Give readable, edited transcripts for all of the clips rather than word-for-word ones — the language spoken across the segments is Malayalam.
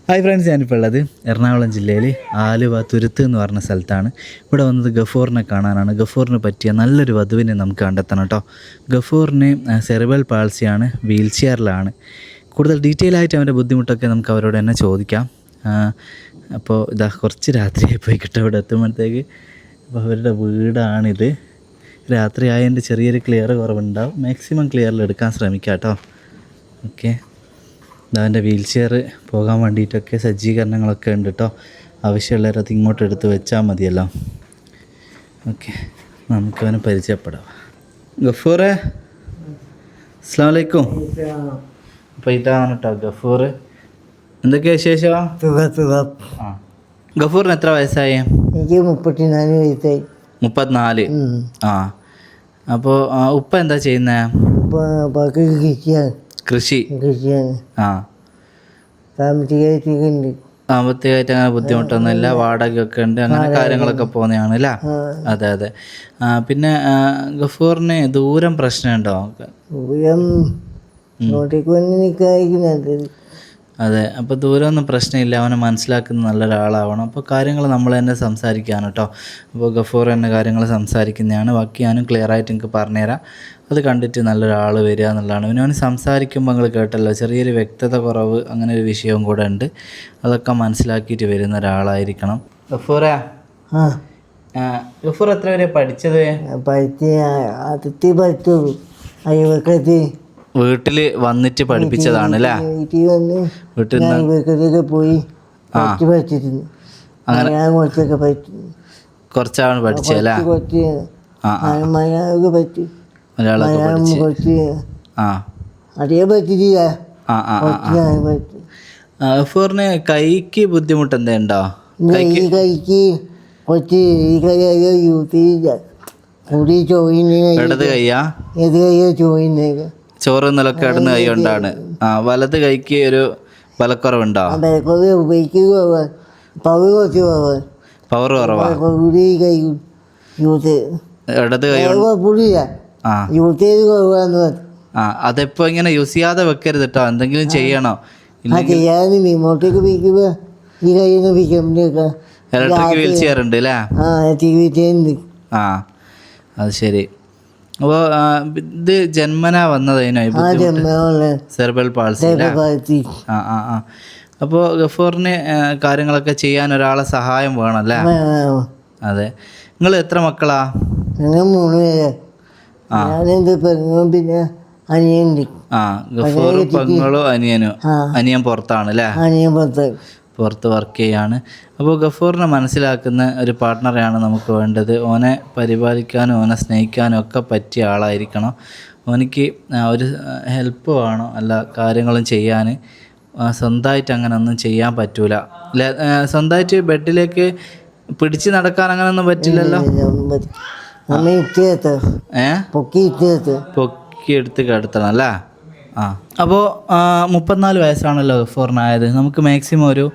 ഹായ് ഫ്രണ്ട്സ്, ഞാനിപ്പോൾ ഉള്ളത് എറണാകുളം ജില്ലയിൽ ആലുവ തുരുത്ത് എന്ന് പറഞ്ഞ സ്ഥലത്താണ്. ഇവിടെ വന്നത് ഗഫൂറിനെ കാണാനാണ്. ഗഫൂറിന് പറ്റിയ നല്ലൊരു വധുവിനെ നമുക്ക് കണ്ടെത്തണം കേട്ടോ. ഗഫൂറിന് സെറിബ്രൽ പാൾസിയാണ്, വീൽ ചെയറിലാണ്. കൂടുതൽ ഡീറ്റെയിൽ ആയിട്ട് അവൻ്റെ ബുദ്ധിമുട്ടൊക്കെ നമുക്ക് അവരോട് തന്നെ ചോദിക്കാം. അപ്പോൾ ഇതാ കുറച്ച് രാത്രിയായി പോയി കിട്ടും ഇവിടെ എത്തുമ്പോഴത്തേക്ക്. അപ്പോൾ അവരുടെ വീടാണിത്. രാത്രി ആയതിൻ്റെ ചെറിയൊരു ക്ലിയർ കുറവുണ്ടാവും. മാക്സിമം ക്ലിയറിൽ എടുക്കാൻ ശ്രമിക്കാം കേട്ടോ. ഓക്കെ, അവൻ്റെ വീൽ ചെയർ പോകാൻ വേണ്ടിയിട്ടൊക്കെ സജ്ജീകരണങ്ങളൊക്കെ ഉണ്ട് കേട്ടോ. ആവശ്യമുള്ളവരത് ഇങ്ങോട്ട് എടുത്ത് വെച്ചാൽ മതിയല്ലോ. ഓക്കെ, നമുക്കവനെ പരിചയപ്പെടാം. ഗഫൂറെ, അസ്സലാമു അലൈക്കും. അപ്പോൾ ഇതാണ് കേട്ടോ ഗഫൂർ. എന്തൊക്കെയാണ് വിശേഷം? ആ, ഗഫൂറിന് എത്ര വയസ്സായി? എനിക്ക് 34 വയസ്സായി. 34. ആ, അപ്പോൾ ഉപ്പ എന്താ ചെയ്യുന്നത്? കൃഷിയാണ്. ആ, സാമ്പത്തികമായിട്ട് അങ്ങനെ ബുദ്ധിമുട്ടൊന്നുമില്ല, വാടകയൊക്കെ ഉണ്ട്, അങ്ങനെ കാര്യങ്ങളൊക്കെ പോകുന്നതാണ് അല്ലേ? അതെ അതെ. പിന്നെ ഗഫൂറിന് ദൂരം പ്രശ്നമുണ്ടോ? അതെ, അപ്പോൾ ദൂരമൊന്നും പ്രശ്നമില്ല. അവനെ മനസ്സിലാക്കുന്ന നല്ലൊരാളാവണം. അപ്പോൾ കാര്യങ്ങൾ നമ്മൾ തന്നെ സംസാരിക്കുകയാണ് കേട്ടോ. അപ്പോൾ ഗഫൂർ തന്നെ കാര്യങ്ങൾ സംസാരിക്കുന്നതാണ്. ബാക്കി ഞാനും ക്ലിയർ ആയിട്ട് എനിക്ക് പറഞ്ഞുതരാം. അത് കണ്ടിട്ട് നല്ലൊരാൾ വരിക എന്നുള്ളതാണ്. പിന്നെ അവന് സംസാരിക്കുമ്പോൾ നിങ്ങൾ കേട്ടല്ലോ, ചെറിയൊരു വ്യക്തത കുറവ്, അങ്ങനെ ഒരു വിഷയവും കൂടെ ഉണ്ട്. അതൊക്കെ മനസ്സിലാക്കിയിട്ട് വരുന്ന ഒരാളായിരിക്കണം. ഗഫൂറേ, ഗഫൂർ എത്ര വരെ പഠിച്ചത്? വീട്ടിൽ വന്നിട്ട് പഠിപ്പിച്ചതാണ് അല്ലേ? വീട്ടിൽ പോയി അങ്ങനെ കുറച്ചാണ് പഠിച്ചല്ലേ? മലയാളമൊക്കെ പഠിച്ച്. ഗഫൂറിന് കൈക്ക് ബുദ്ധിമുട്ട് എന്തേണ്ടോ? ഇടത് കയ്യാ? ചോറ് നിലക്ക് ഇടന്ന് കൈ കൊണ്ടാണ്. വലത് കൈക്ക് ഒരു ബലക്കുറവുണ്ടോ? പവർ കുറവാ? ഇടത് കൈ അതെപ്പോ ഇങ്ങനെ യൂസ് ചെയ്യാതെ വെക്കരുത് കേട്ടോ. എന്തെങ്കിലും ചെയ്യണോ? ഇലക്ട്രിക് വീൽ ചെയർ ഉണ്ട് അല്ലേ? ആ, അത് ശരി. അപ്പോൾ ഇത് ജന്മനാ വന്നതിനോ സെറിബ്രൽ പാൾസി? ആ. അപ്പോൾ ഗഫൂറിന് കാര്യങ്ങളൊക്കെ ചെയ്യാൻ ഒരാളെ സഹായം വേണമല്ലേ? അതെ. നിങ്ങൾ എത്ര മക്കളാ? 3 പേര്. പിന്നെ അനിയനുണ്ട്. ഗഫൂറും പെങ്ങളും അനിയനും. അനിയൻ പുറത്താണ് അല്ലേ? പുറത്ത് വർക്ക് ചെയ്യാണ്. അപ്പോൾ ഗഫൂറിനെ മനസ്സിലാക്കുന്ന ഒരു പാർട്ട്ണറെയാണ് നമുക്ക് വേണ്ടത്. ഓനെ പരിപാലിക്കാനും ഓനെ സ്നേഹിക്കാനും ഒക്കെ പറ്റിയ ആളായിരിക്കണം. ഓനിക്ക് ഒരു ഹെൽപ്പ് വേണം, അല്ല കാര്യങ്ങളും ചെയ്യാൻ. സ്വന്തമായിട്ട് അങ്ങനെ ഒന്നും ചെയ്യാൻ പറ്റൂല അല്ലേ? സ്വന്തമായിട്ട് ബെഡിലേക്ക് പിടിച്ച് നടക്കാൻ അങ്ങനെ ഒന്നും പറ്റില്ലല്ലോ? പൊക്കി എടുത്ത് കിടത്തണം അല്ലേ? അപ്പോൾ 34 വയസ്സാണല്ലോ ഗഫൂറിനായത്. നമുക്ക് മാക്സിമം ഒരു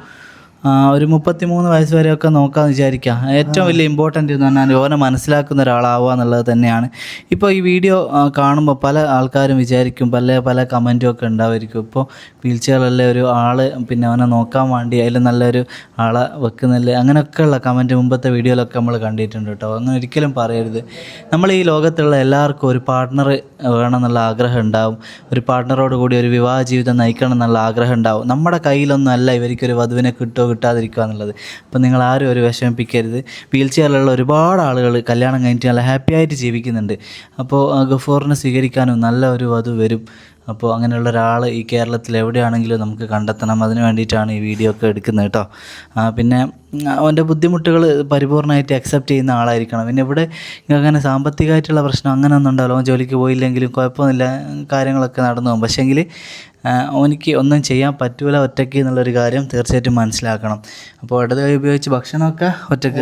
33 വയസ്സ് വരെയൊക്കെ നോക്കാമെന്ന് വിചാരിക്കാം. ഏറ്റവും വലിയ ഇമ്പോർട്ടൻ്റ് എന്ന് പറഞ്ഞാൽ ഓനെ മനസ്സിലാക്കുന്ന ഒരാളാവുക എന്നുള്ളത് തന്നെയാണ്. ഇപ്പോൾ ഈ വീഡിയോ കാണുമ്പോൾ പല ആൾക്കാരും വിചാരിക്കും, പല കമൻറ്റും ഒക്കെ ഉണ്ടാവുമായിരിക്കും, ഇപ്പോൾ വീൽ ചെയറിലെ ഒരു ആൾ പിന്നെ അവനെ നോക്കാൻ വേണ്ടി അതിൽ നല്ലൊരു ആളെ വെക്കുന്നില്ല, അങ്ങനെയൊക്കെയുള്ള കമൻറ്റ് മുമ്പത്തെ വീഡിയോയിലൊക്കെ നമ്മൾ കണ്ടിട്ടുണ്ട് കേട്ടോ. അങ്ങനെ ഒരിക്കലും പറയരുത്. നമ്മൾ ഈ ലോകത്തുള്ള എല്ലാവർക്കും ഒരു പാർട്ട്ണർ വേണമെന്നുള്ള ആഗ്രഹം ഉണ്ടാവും. ഒരു പാർട്ട്ണറോട് കൂടി ഒരു വിവാഹ ജീവിതം നയിക്കണം എന്നുള്ള ആഗ്രഹം ഉണ്ടാവും. നമ്മുടെ കയ്യിലൊന്നും അല്ല ഇവർക്കൊരു വധുവിനെ കിട്ടാതിരിക്കുക എന്നുള്ളത്. അപ്പം നിങ്ങൾ ആരും ഒരു വിഷമിപ്പിക്കരുത്. വീൽ ചെയറിലുള്ള ഒരുപാട് ആളുകൾ കല്യാണം കഴിഞ്ഞിട്ട് നല്ല ഹാപ്പി ആയിട്ട് ജീവിക്കുന്നുണ്ട്. അപ്പോൾ ഗഫൂറിനെ സ്വീകരിക്കാനും നല്ല ഒരു വധു വരും. അപ്പോൾ അങ്ങനെയുള്ള ഒരാൾ ഈ കേരളത്തിൽ എവിടെയാണെങ്കിലും നമുക്ക് കണ്ടെത്തണം. അതിന് വേണ്ടിയിട്ടാണ് ഈ വീഡിയോ ഒക്കെ എടുക്കുന്നത് കേട്ടോ. പിന്നെ അവൻ്റെ ബുദ്ധിമുട്ടുകൾ പരിപൂർണ്ണമായിട്ട് അക്സെപ്റ്റ് ചെയ്യുന്ന ആളായിരിക്കണം. പിന്നെ ഇവിടെ അങ്ങനെ സാമ്പത്തികമായിട്ടുള്ള പ്രശ്നം അങ്ങനെ ഒന്നും ഉണ്ടാവില്ല. അവൻ ജോലിക്ക് പോയില്ലെങ്കിലും കുഴപ്പമൊന്നുമില്ല, കാര്യങ്ങളൊക്കെ നടന്നു പോകും. പക്ഷേങ്കിൽ അവനിക്ക് ഒന്നും ചെയ്യാൻ പറ്റൂല ഒറ്റയ്ക്ക് എന്നുള്ളൊരു കാര്യം തീർച്ചയായിട്ടും മനസ്സിലാക്കണം. അപ്പോൾ ഇടത് കൈ ഉപയോഗിച്ച് ഭക്ഷണമൊക്കെ ഒറ്റയ്ക്ക്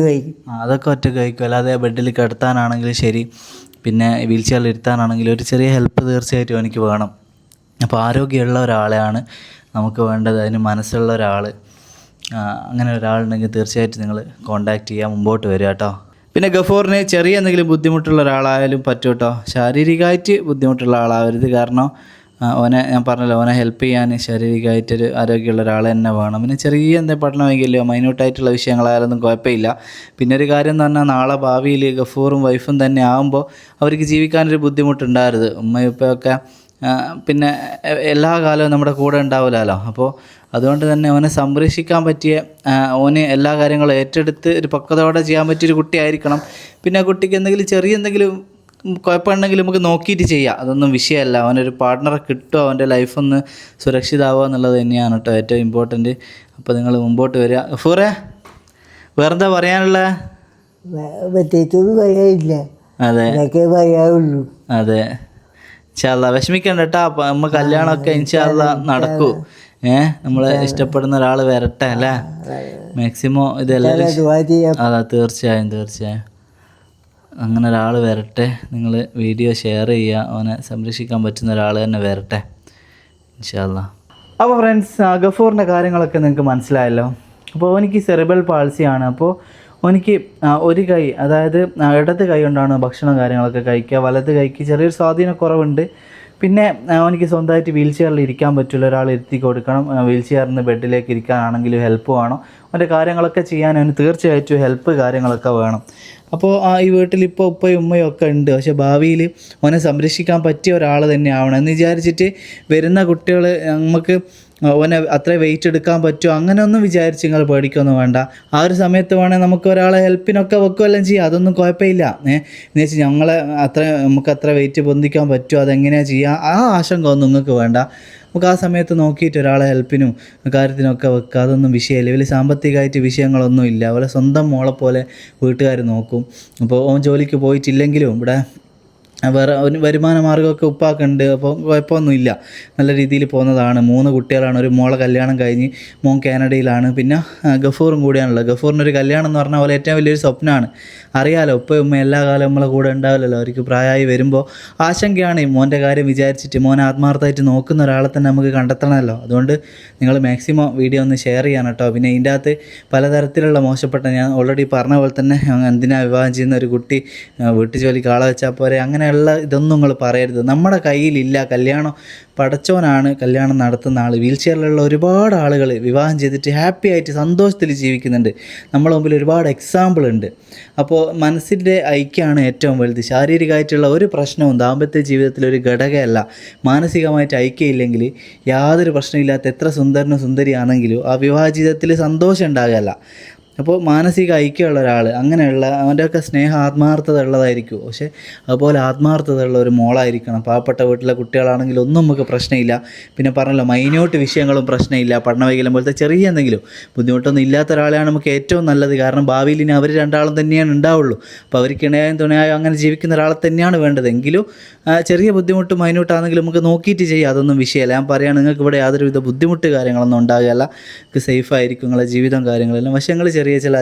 കഴിക്കും. അതൊക്കെ ഒറ്റയ്ക്ക് കഴിക്കും. അല്ലാതെ ബെഡിൽ കിടത്താനാണെങ്കിലും ശരി, പിന്നെ വീൽ ചെയറിൽ ഇരുത്താനാണെങ്കിലും ഒരു ചെറിയ ഹെൽപ്പ് തീർച്ചയായിട്ടും എനിക്ക് വേണം. അപ്പോൾ ആരോഗ്യമുള്ള ഒരാളെയാണ് നമുക്ക് വേണ്ടത്, അതിന് മനസ്സുള്ള ഒരാൾ. അങ്ങനെ ഒരാളുണ്ടെങ്കിൽ തീർച്ചയായിട്ടും നിങ്ങൾ കോൺടാക്റ്റ് ചെയ്യുക, മുമ്പോട്ട് വരിക കേട്ടോ. പിന്നെ ഗഫൂറിന് ചെറിയ എന്തെങ്കിലും ബുദ്ധിമുട്ടുള്ള ഒരാളായാലും പറ്റും കേട്ടോ. ശാരീരികമായിട്ട് ബുദ്ധിമുട്ടുള്ള ആളാവരുത്. കാരണം ഓനെ ഞാൻ പറഞ്ഞല്ലോ ഓനെ ഹെൽപ്പ് ചെയ്യാൻ ശാരീരികമായിട്ടൊരു ആരോഗ്യമുള്ള ഒരാൾ തന്നെ വേണം. പിന്നെ ചെറിയ എന്തെങ്കിലും പഠന വൈകല്യമോ മൈന്യൂട്ടായിട്ടുള്ള വിഷയങ്ങളായാലൊന്നും കുഴപ്പമില്ല. പിന്നെ ഒരു കാര്യം എന്ന് പറഞ്ഞാൽ നാളെ ഭാവിയിൽ ഗഫൂറും വൈഫും തന്നെ ആകുമ്പോൾ അവർക്ക് ജീവിക്കാനൊരു ബുദ്ധിമുട്ടുണ്ടാകരുത്. ഉമ്മയും ഉപ്പയൊക്കെ പിന്നെ എല്ലാ കാലവും നമ്മുടെ കൂടെ ഉണ്ടാവില്ലല്ലോ. അപ്പോൾ അതുകൊണ്ട് തന്നെ അവനെ സംരക്ഷിക്കാൻ പറ്റിയ ഓന് എല്ലാ കാര്യങ്ങളും ഏറ്റെടുത്ത് ഒരു പക്വതയോടെ ചെയ്യാൻ പറ്റിയൊരു കുട്ടിയായിരിക്കണം. പിന്നെ ആ കുട്ടിക്ക് എന്തെങ്കിലും കുഴപ്പമുണ്ടെങ്കിൽ നമുക്ക് നോക്കിയിട്ട് ചെയ്യാം, അതൊന്നും വിഷയമല്ല. അവനൊരു പാർട്ട്ണറെ കിട്ടുമോ, അവൻ്റെ ലൈഫൊന്ന് സുരക്ഷിതമാവുക എന്നുള്ളത് തന്നെയാണ് കേട്ടോ ഏറ്റവും ഇമ്പോർട്ടൻറ്റ്. അപ്പോൾ നിങ്ങൾ മുമ്പോട്ട് വരിക. ഗഫൂറേ, വേറെന്താ പറയാനുള്ളത്? പ്രത്യേകിച്ചൊന്നും പറയാനില്ല. അതെ ഇതൊക്കെ പറയാനുള്ളൂ. അതെ, ഇൻഷാ അല്ലാ വിഷമിക്കണ്ട കേട്ടോ. അപ്പം നമ്മൾ കല്യാണമൊക്കെ ഇൻഷാ അല്ലാ നടക്കൂ. നമ്മളെ ഇഷ്ടപ്പെടുന്ന ഒരാൾ വരട്ടെ അല്ലേ. മാക്സിമം ഇതെല്ലാവരും അതാ തീർച്ചയായും അങ്ങനെ ഒരാൾ വരട്ടെ. നിങ്ങൾ വീഡിയോ ഷെയർ ചെയ്യുക, അവനെ സംരക്ഷിക്കാൻ പറ്റുന്ന ഒരാൾ തന്നെ വരട്ടെ ഇൻഷാ അല്ലാ. അപ്പോൾ ഫ്രണ്ട്സ്, ഗഫൂറിൻ്റെ കാര്യങ്ങളൊക്കെ നിങ്ങൾക്ക് മനസ്സിലായല്ലോ. അപ്പോൾ എനിക്ക് സെറിബ്രൽ പാൾസിയാണ്. അപ്പോൾ എനിക്ക് ഒരു കൈ, അതായത് ഇടത് കൈ കൊണ്ടാണ് ഭക്ഷണം കാര്യങ്ങളൊക്കെ കഴിക്കുക. വലത് കൈക്ക് ചെറിയൊരു സ്വാധീനക്കുറവുണ്ട്. പിന്നെ എനിക്ക് സ്വന്തമായിട്ട് വീൽ ചെയറിൽ ഇരിക്കാൻ പറ്റില്ല, ഒരാൾ ഇരുത്തി കൊടുക്കണം. വീൽ ചെയറിൽ നിന്ന് ബെഡിലേക്ക് ഇരിക്കാനാണെങ്കിലും ഹെൽപ്പ് വേണം. അവൻ്റെ കാര്യങ്ങളൊക്കെ ചെയ്യാൻ അവന് തീർച്ചയായിട്ടും ഹെൽപ്പ് കാര്യങ്ങളൊക്കെ വേണം. അപ്പോൾ ഈ വീട്ടിലിപ്പോൾ ഉപ്പയും ഉമ്മയും ഒക്കെ ഉണ്ട്. പക്ഷേ ഭാവിയിൽ അവനെ സംരക്ഷിക്കാൻ പറ്റിയ ഒരാൾ തന്നെ ആവണം എന്ന് വിചാരിച്ചിട്ട് വരുന്ന കുട്ടികൾ നമുക്ക് ഓനെ അത്ര വെയിറ്റ് എടുക്കാൻ പറ്റുമോ അങ്ങനെയൊന്നും വിചാരിച്ച് നിങ്ങൾ പേടിക്കൊന്നും വേണ്ട. ആ ഒരു സമയത്ത് വേണമെങ്കിൽ നമുക്ക് ഒരാളെ ഹെൽപ്പിനൊക്കെ വെക്കുകയെല്ലാം ചെയ്യാം, അതൊന്നും കുഴപ്പമില്ല. എന്ന് വെച്ചാൽ നമുക്ക് അത്ര വെയിറ്റ് പൊന്തിക്കാൻ പറ്റുമോ, അതെങ്ങനെയാണ് ചെയ്യുക, ആ ആശങ്ക ഒന്നും നിങ്ങൾക്ക് വേണ്ട. നമുക്ക് ആ സമയത്ത് നോക്കിയിട്ട് ഒരാളെ ഹെൽപ്പിനും കാര്യത്തിനൊക്കെ വെക്കുക, അതൊന്നും വിഷയമില്ല. വലിയ സാമ്പത്തികമായിട്ട് വിഷയങ്ങളൊന്നും ഇല്ല. അതുപോലെ സ്വന്തം മോളെ പോലെ വീട്ടുകാർ നോക്കും. അപ്പോൾ ഓൻ ജോലിക്ക് പോയിട്ടില്ലെങ്കിലും ഇവിടെ വേറെ വരുമാന മാർഗ്ഗമൊക്കെ ഉപ്പാക്കുണ്ട്. അപ്പോൾ കുഴപ്പമൊന്നുമില്ല, നല്ല രീതിയിൽ പോകുന്നതാണ്. 3 കുട്ടികളാണ്. ഒരു മോളെ കല്യാണം കഴിഞ്ഞ് മോൻ കാനഡയിലാണ്. പിന്നെ ഗഫൂറും കൂടിയാണുള്ളത്. ഗഫൂറിനൊരു കല്യാണം എന്ന് പറഞ്ഞാൽ പോലെ ഏറ്റവും വലിയൊരു സ്വപ്നമാണ്. അറിയാലോ, ഉപ്പയും ഉമ്മ എല്ലാ കാലം നമ്മളെ കൂടെ ഉണ്ടാവില്ലല്ലോ. അവർക്ക് പ്രായമായി വരുമ്പോൾ ആശങ്കയാണ്. മോൻ്റെ കാര്യം വിചാരിച്ചിട്ട് മോനെ ആത്മാർത്ഥമായിട്ട് നോക്കുന്ന ഒരാളെ തന്നെ നമുക്ക് കണ്ടെത്തണമല്ലോ. അതുകൊണ്ട് നിങ്ങൾ മാക്സിമം വീഡിയോ ഒന്ന് ഷെയർ ചെയ്യാൻ കേട്ടോ. പിന്നെ ഇതിൻ്റെ അകത്ത് പലതരത്തിലുള്ള മോശപ്പെട്ട, ഞാൻ ഓൾറെഡി പറഞ്ഞ പോലെ തന്നെ എന്തിനാ വിവാഹം ചെയ്യുന്ന ഒരു കുട്ടി വീട്ടു ജോലിക്ക് ആളെ വെച്ചാൽ പോരെ, അങ്ങനെയുള്ള ഇതൊന്നും നിങ്ങൾ പറയരുത്. നമ്മുടെ കയ്യിലില്ല. കല്യാണം പടച്ചോനാണ് കല്യാണം നടത്തുന്ന ആൾ. വീൽ ചെയറിലുള്ള ഒരുപാട് ആളുകൾ വിവാഹം ചെയ്തിട്ട് ഹാപ്പി ആയിട്ട് സന്തോഷത്തിൽ ജീവിക്കുന്നുണ്ട്. നമ്മളെ മുമ്പിൽ ഒരുപാട് എക്സാമ്പിൾ ഉണ്ട്. അപ്പോൾ മനസ്സിൻ്റെ ഐക്യമാണ് ഏറ്റവും വലുത്. ശാരീരികമായിട്ടുള്ള ഒരു പ്രശ്നവും ദാമ്പത്യ ജീവിതത്തിൽ ഒരു ഘടകമല്ല. മാനസികമായിട്ട് ഐക്യമില്ലെങ്കിൽ യാതൊരു പ്രശ്നമില്ലാത്ത എത്ര സുന്ദരനും സുന്ദരിയാണെങ്കിലും ആ വിവാഹ ജീവിതത്തിൽ സന്തോഷം ഉണ്ടാകുകയല്ല. അപ്പോൾ മാനസിക ഐക്യമുള്ള ഒരാൾ, അങ്ങനെയുള്ള അവൻ്റെയൊക്കെ സ്നേഹം ആത്മാർത്ഥത ഉള്ളതായിരിക്കും. പക്ഷേ അതുപോലെ ആത്മാർത്ഥത ഉള്ള ഒരു മോളായിരിക്കണം. പാവപ്പെട്ട വീട്ടിലെ കുട്ടികളാണെങ്കിൽ ഒന്നും നമുക്ക് പ്രശ്നമില്ല. പിന്നെ പറഞ്ഞല്ലോ, മൈന്യൂട്ട് വിഷയങ്ങളും പ്രശ്നമില്ല. പഠനവൈകല്യം പോലത്തെ ചെറിയ എന്തെങ്കിലും ബുദ്ധിമുട്ടൊന്നും ഇല്ലാത്ത ഒരാളെയാണ് നമുക്ക് ഏറ്റവും നല്ലത്. കാരണം ഭാവിയിൽ ഇനി അവർ രണ്ടാളും തന്നെയാണ് ഉണ്ടാവുള്ളൂ. അപ്പോൾ അവർക്ക് ഇണയായും തുണയായും അങ്ങനെ ജീവിക്കുന്ന ഒരാളെ തന്നെയാണ് വേണ്ടത്. എങ്കിലും ചെറിയ ബുദ്ധിമുട്ട് മൈന്യൂട്ടാണെങ്കിലും നമുക്ക് നോക്കിയിട്ട് ചെയ്യാം, അതൊന്നും വിഷയമല്ല. ഞാൻ പറയുകയാണ്, നിങ്ങൾക്ക് ഇവിടെ യാതൊരുവിധ ബുദ്ധിമുട്ട് കാര്യങ്ങളൊന്നും ഉണ്ടാകുകയല്ല. നിങ്ങൾക്ക് സേഫായിരിക്കും നിങ്ങളുടെ ജീവിതം കാര്യങ്ങളെല്ലാം. പക്ഷേ നിങ്ങൾ ചെറിയ ചില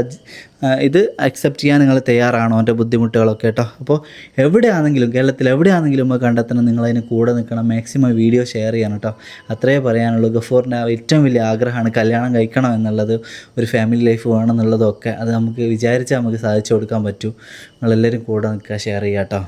ഇത് അക്സെപ്റ്റ് ചെയ്യാൻ നിങ്ങൾ തയ്യാറാണോ എൻ്റെ ബുദ്ധിമുട്ടുകളൊക്കെ കേട്ടോ. അപ്പോൾ എവിടെയാണെങ്കിലും, കേരളത്തിൽ എവിടെയാണെങ്കിലും നമുക്ക് കണ്ടെത്തണം, നിങ്ങളതിന് കൂടെ നിൽക്കണം. മാക്സിമം വീഡിയോ ഷെയർ ചെയ്യണം കേട്ടോ. അത്രയേ പറയാനുള്ളൂ. ഗഫൂറിൻ്റെ ഏറ്റവും വലിയ ആഗ്രഹമാണ് കല്യാണം കഴിക്കണം എന്നുള്ളത്, ഒരു ഫാമിലി ലൈഫ് വേണം എന്നുള്ളതൊക്കെ. അത് നമുക്ക് വിചാരിച്ചാൽ നമുക്ക് സാധിച്ചു കൊടുക്കാൻ പറ്റൂ. നിങ്ങളെല്ലാവരും കൂടെ നിൽക്കുക, ഷെയർ ചെയ്യുക കേട്ടോ.